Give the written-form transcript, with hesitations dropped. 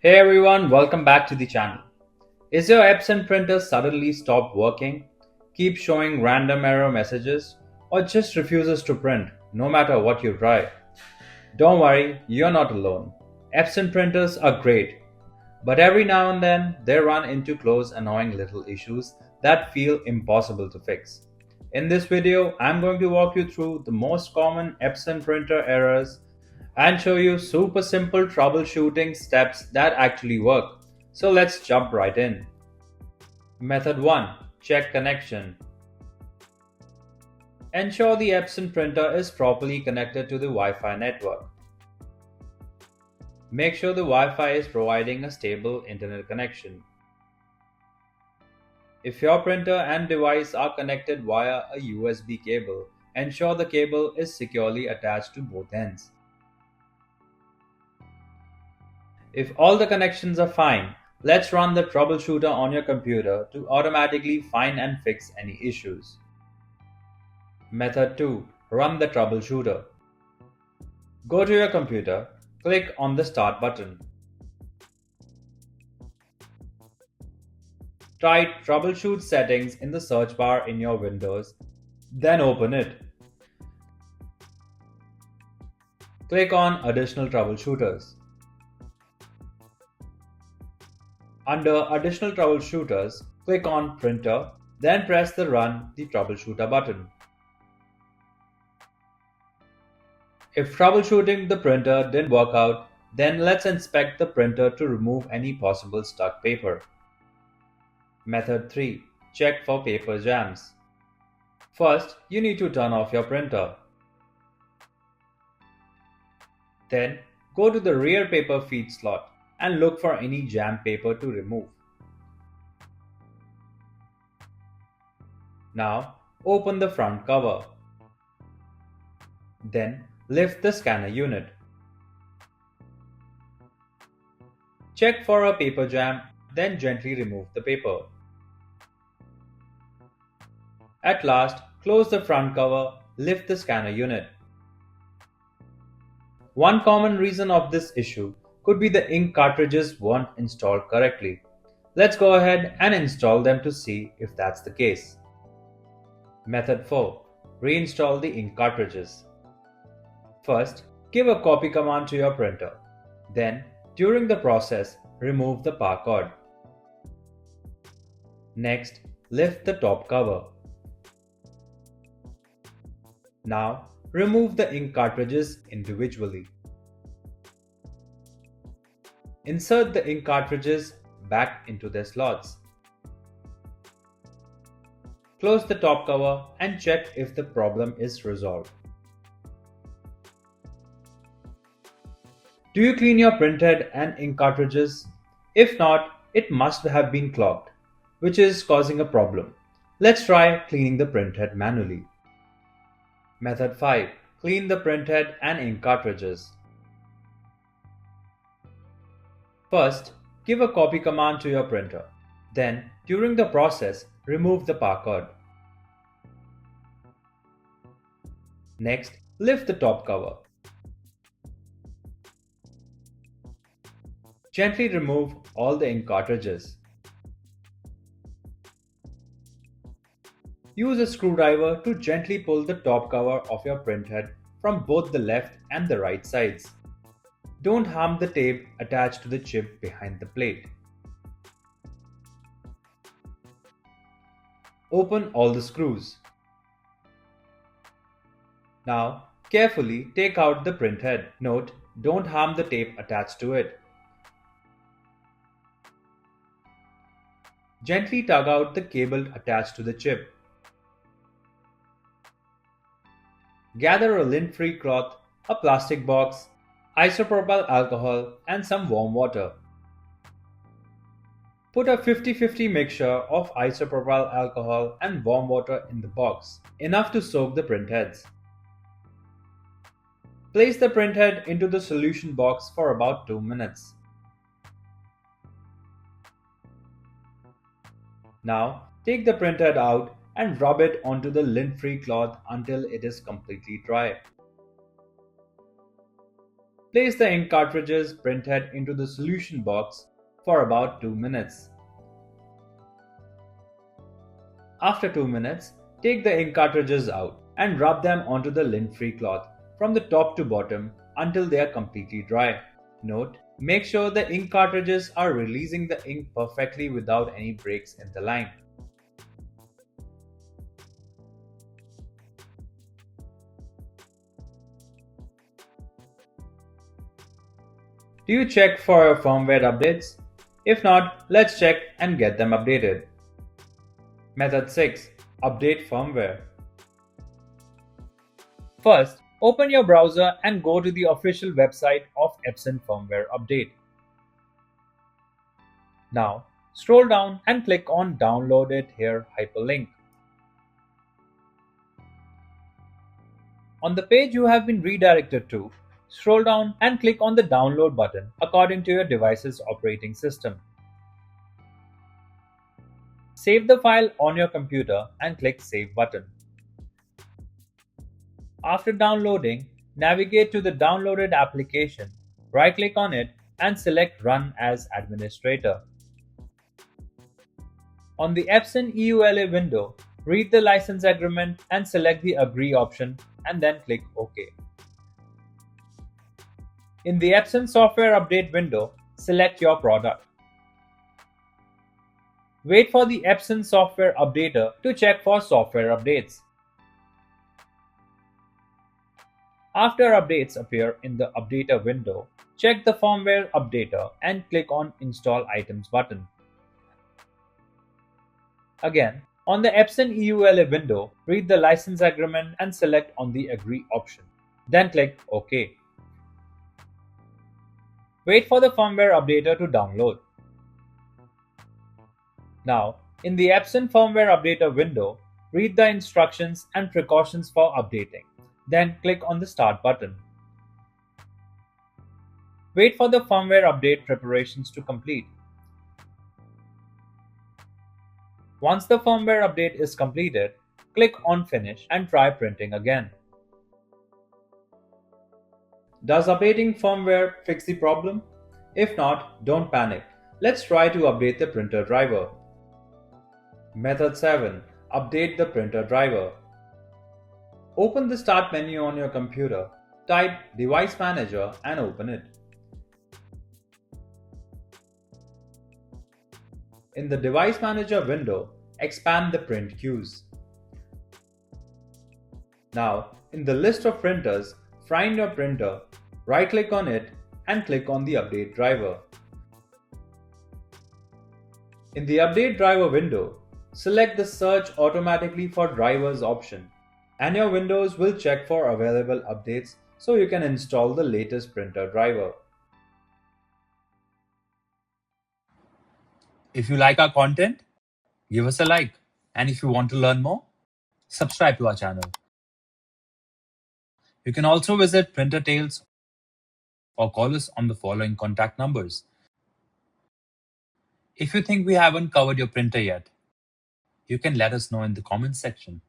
Hey everyone, welcome back to the channel. Is your Epson printer suddenly stopped working, keeps showing random error messages, or just refuses to print no matter what you try? Don't worry, you're not alone. Epson printers are great, but every now and then they run into close annoying little issues that feel impossible to fix. In this video, I'm going to walk you through the most common Epson printer errors and show you super simple troubleshooting steps that actually work. So let's jump right in. Method 1. Check connection. Ensure the Epson printer is properly connected to the Wi-Fi network. Make sure the Wi-Fi is providing a stable internet connection. If your printer and device are connected via a USB cable, ensure the cable is securely attached to both ends. If all the connections are fine, let's run the troubleshooter on your computer to automatically find and fix any issues. Method 2. Run the troubleshooter. Go to your computer, click on the Start button. Type Troubleshoot settings in the search bar in your Windows, then open it. Click on Additional Troubleshooters. Under Additional Troubleshooters, click on Printer, then press the Run the Troubleshooter button. If troubleshooting the printer didn't work out, then let's inspect the printer to remove any possible stuck paper. Method 3. Check for paper jams. First, you need to turn off your printer. Then, go to the rear paper feed slot and look for any jammed paper to remove. Now, open the front cover. Then, lift the scanner unit. Check for a paper jam, then gently remove the paper. At last, close the front cover, lift the scanner unit. One common reason of this issue could be the ink cartridges weren't installed correctly. Let's go ahead and install them to see if that's the case. Method 4. Reinstall the ink cartridges. First, give a copy command to your printer. Then, during the process, remove the power cord. Next, lift the top cover. Now, remove the ink cartridges individually. Insert the ink cartridges back into their slots. Close the top cover and check if the problem is resolved. Do you clean your printhead and ink cartridges? If not, it must have been clogged, which is causing a problem. Let's try cleaning the printhead manually. Method 5. Clean the printhead and ink cartridges. First, give a copy command to your printer. Then, during the process, remove the power cord. Next, lift the top cover. Gently remove all the ink cartridges. Use a screwdriver to gently pull the top cover of your printhead from both the left and the right sides. Don't harm the tape attached to the chip behind the plate. Open all the screws. Now, carefully take out the printhead. Note, don't harm the tape attached to it. Gently tug out the cable attached to the chip. Gather a lint-free cloth, a plastic box, isopropyl alcohol, and some warm water. Put a 50-50 mixture of isopropyl alcohol and warm water in the box, enough to soak the printheads. Place the printhead into the solution box for about 2 minutes. Now, take the printhead out and rub it onto the lint-free cloth until it is completely dry. Place the ink cartridges printhead into the solution box for about 2 minutes. After 2 minutes, take the ink cartridges out and rub them onto the lint-free cloth from the top to bottom until they are completely dry. Note, make sure the ink cartridges are releasing the ink perfectly without any breaks in the line. Do you check for firmware updates? If not, let's check and get them updated. Method 6. Update firmware. First, open your browser and go to the official website of Epson Firmware Update. Now, scroll down and click on Download it here hyperlink. On the page you have been redirected to, scroll down and click on the Download button according to your device's operating system. Save the file on your computer and click Save button. After downloading, navigate to the downloaded application, right-click on it and select Run as Administrator. On the Epson EULA window, read the license agreement and select the Agree option and then click OK. In the Epson Software Update window, select your product. Wait for the Epson Software Updater to check for software updates. After updates appear in the Updater window, check the Firmware Updater and click on Install Items button. Again, on the Epson EULA window, read the license agreement and select on the Agree option. Then click OK. Wait for the Firmware Updater to download. Now, in the Epson Firmware Updater window, read the instructions and precautions for updating. Then click on the Start button. Wait for the firmware update preparations to complete. Once the firmware update is completed, click on Finish and try printing again. Does updating firmware fix the problem? If not, don't panic. Let's try to update the printer driver. Method 7. Update the printer driver. Open the Start menu on your computer, type Device Manager and open it. In the Device Manager window, expand the print queues. Now, in the list of printers, find your printer, right-click on it and click on the Update driver. In the Update driver window, select the Search automatically for drivers option, and your Windows will check for available updates so you can install the latest printer driver. If you like our content, give us a like, and if you want to learn more, subscribe to our channel. You can also visit Printer Tales or call us on the following contact numbers. If you think we haven't covered your printer yet, you can let us know in the comments section.